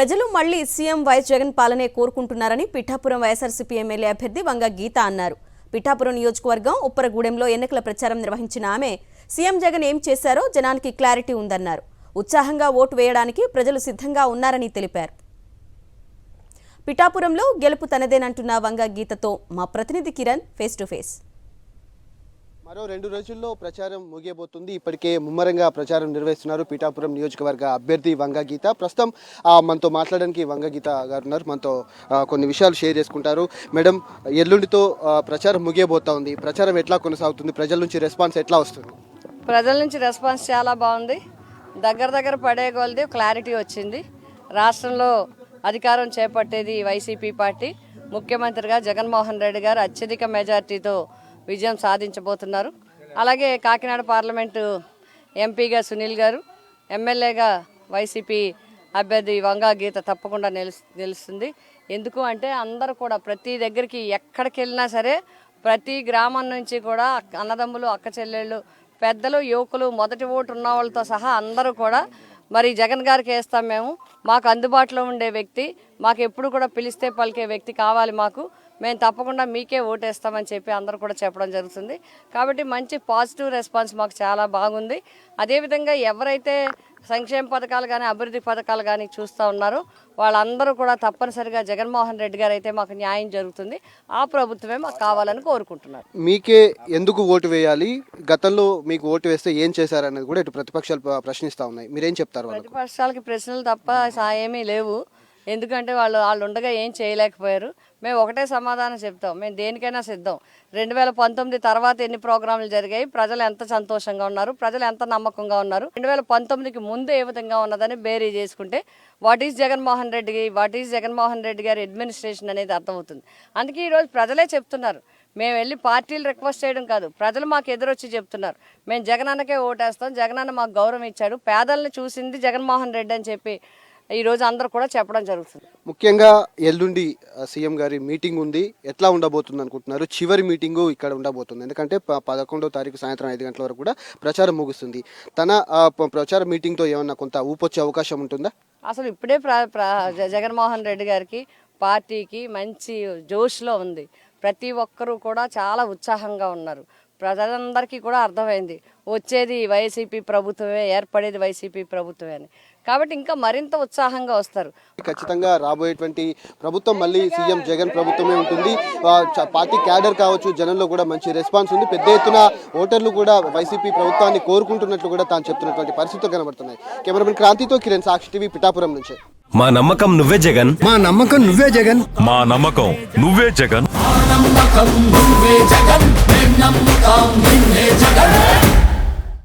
ప్రజలు మళ్లీ CM YS Jagan పాలనే కోరుకుంటున్నారని పిఠాపురం వైఎస్ఆర్సీపీ ఎమ్మెల్యే అభ్యర్థి వంగ గీత అన్నారు. పిఠాపురం నియోజకవర్గం ఉప్పరగూడెంలో ఎన్నికల ప్రచారం నిర్వహించిన ఆమె సీఎం జగన్ ఏం చేశారో జనానికి క్లారిటీ ఉందన్నారు. ఉత్సాహంగా ఓటు వేయడానికి ప్రజలు సిద్ధంగా ఉన్నారని తెలిపారు. పిఠాపురంలో గెలుపు తనదేనంటున్న వంగ గీతతో మా ప్రతినిధి కిరణ్ ఫేస్ టు ఫేస్. మరో 2 రోజుల్లో ప్రచారం ముగియబోతుంది. ఇప్పటికే ముమ్మరంగా ప్రచారం నిర్వహిస్తున్నారు పిఠాపురం నియోజకవర్గ అభ్యర్థి వంగ గీత. ప్రస్తుతం మనతో మాట్లాడడానికి వంగ గీత గారు ఉన్నారు. మనతో కొన్ని విషయాలు షేర్ చేసుకుంటారు. మేడం, ఎల్లుండితో ప్రచారం ముగియబోతా ఉంది. ప్రచారం ఎట్లా కొనసాగుతుంది? ప్రజల నుంచి రెస్పాన్స్ ఎట్లా వస్తుంది? ప్రజల నుంచి రెస్పాన్స్ చాలా బాగుంది. దగ్గర పడే కొలది క్లారిటీ వచ్చింది. రాష్ట్రంలో అధికారం చేపట్టేది వైసీపీ పార్టీ. ముఖ్యమంత్రిగా జగన్మోహన్ రెడ్డి గారు అత్యధిక మెజార్టీతో విజయం సాధించబోతున్నారు. అలాగే కాకినాడ పార్లమెంటు ఎంపీగా సునీల్ గారు, ఎమ్మెల్యేగా వైసీపీ అభ్యర్థి వంగ గీత తప్పకుండా నిలుస్తుంది. ఎందుకు అంటే అందరూ కూడా ప్రతి దగ్గరికి ఎక్కడికి వెళ్ళినా సరే ప్రతి గ్రామం నుంచి కూడా అన్నదమ్ములు, అక్క చెల్లెళ్ళు, పెద్దలు, యువకులు, మొదటి ఓటు ఉన్న వాళ్ళతో సహా అందరూ కూడా మరి జగన్ గారికి వేస్తాం, మేము మాకు అందుబాటులో ఉండే వ్యక్తి, మాకు ఎప్పుడు కూడా పిలిస్తే పలికే వ్యక్తి కావాలి, మేము తప్పకుండా మీకే ఓటేస్తామని చెప్పి అందరూ కూడా చెప్పడం జరుగుతుంది. కాబట్టి మంచి పాజిటివ్ రెస్పాన్స్ మాకు చాలా బాగుంది. అదేవిధంగా ఎవరైతే సంక్షేమ పథకాలు కానీ అభివృద్ధి పథకాలు కానీ చూస్తూ ఉన్నారో వాళ్ళందరూ కూడా తప్పనిసరిగా జగన్మోహన్ రెడ్డి గారు అయితే మాకు న్యాయం జరుగుతుంది, ఆ ప్రభుత్వమే మాకు కావాలని కోరుకుంటున్నారు. మీకే ఎందుకు ఓటు వేయాలి, గతంలో మీకు ఓటు వేస్తే ఏం చేశారనేది కూడా ఇటు ప్రతిపక్షాలు ప్రశ్నిస్తూ ఉన్నాయి. మీరేం చెప్తారు? ప్రతిపక్షాలకి ప్రశ్నలు తప్ప ఏమీ లేవు. ఎందుకంటే వాళ్ళు ఉండగా ఏం చేయలేకపోయారు. మేము ఒకటే సమాధానం చెప్తాం, మేము దేనికైనా సిద్ధం. 2019 తర్వాత ఎన్ని ప్రోగ్రాంలు జరిగాయి, ప్రజలు ఎంత సంతోషంగా ఉన్నారు, ప్రజలు ఎంత నమ్మకంగా ఉన్నారు, 2019కి ముందు ఏ విధంగా ఉన్నదని బేరీ చేసుకుంటే వాట్ ఈజ్ జగన్మోహన్ రెడ్డి గారి అడ్మినిస్ట్రేషన్ అనేది అర్థమవుతుంది. అందుకే ఈరోజు ప్రజలే చెప్తున్నారు, మేము వెళ్ళి పార్టీలు రిక్వెస్ట్ చేయడం కాదు, ప్రజలు మాకు ఎదురొచ్చి చెప్తున్నారు, మేము జగనన్నకే ఓటేస్తాం, జగనన్న మాకు గౌరవం ఇచ్చాడు, పేదలను చూసింది జగన్మోహన్ రెడ్డి అని చెప్పి ఈరోజు అందరూ కూడా చెప్పడం జరుగుతుంది. ముఖ్యంగా ఎల్లుండి సీఎం గారి మీటింగ్ ఉంది. ఎట్లా ఉండబోతుంది అనుకుంటున్నారు? చివరి మీటింగు ఇక్కడ ఉండబోతుంది. ఎందుకంటే 11వ తారీఖు సాయంత్రం 5 గంటల వరకు కూడా ప్రచారం ముగుస్తుంది. తన ప్రచార మీటింగ్తో ఏమన్నా కొంత ఊపొచ్చే అవకాశం ఉంటుందా? అసలు ఇప్పుడే జగన్మోహన్ రెడ్డి గారికి పార్టీకి మంచి జోష్లో ఉంది. ప్రతి ఒక్కరూ కూడా చాలా ఉత్సాహంగా ఉన్నారు. ప్రజలందరికీ కూడా అర్థమైంది వచ్చేది వైసీపీ ప్రభుత్వమే, ఏర్పడేది వైసీపీ ప్రభుత్వమే అని. కాబట్టి ఇంకా మరింత ఉత్సాహంగా వస్తారు. ఖచ్చితంగా రాబోయేటువంటి ప్రభుత్వం మళ్ళీ సీఎం జగన్ ప్రభుత్వమే ఉంటుంది. పార్టీ క్యాడర్ కావచ్చు, జనంలో కూడా మంచి రెస్పాన్స్ ఉంది. పెద్ద ఎత్తున ఓటర్లు కూడా వైసీపీ ప్రభుత్వాన్ని కోరుకుంటున్నట్లు కూడా తాను చెప్తున్నటువంటి పరిస్థితులు కనబడుతున్నాయి. కెమెరామెన్ క్రాంతితో కిరణ్, సాక్షి టీవీ, పిఠాపురం నుంచి. మా నమ్మకం నువ్వే జగన్, మా నమ్మకం నువ్వే జగన్, మా నమ్మకం నువ్వే జగన్.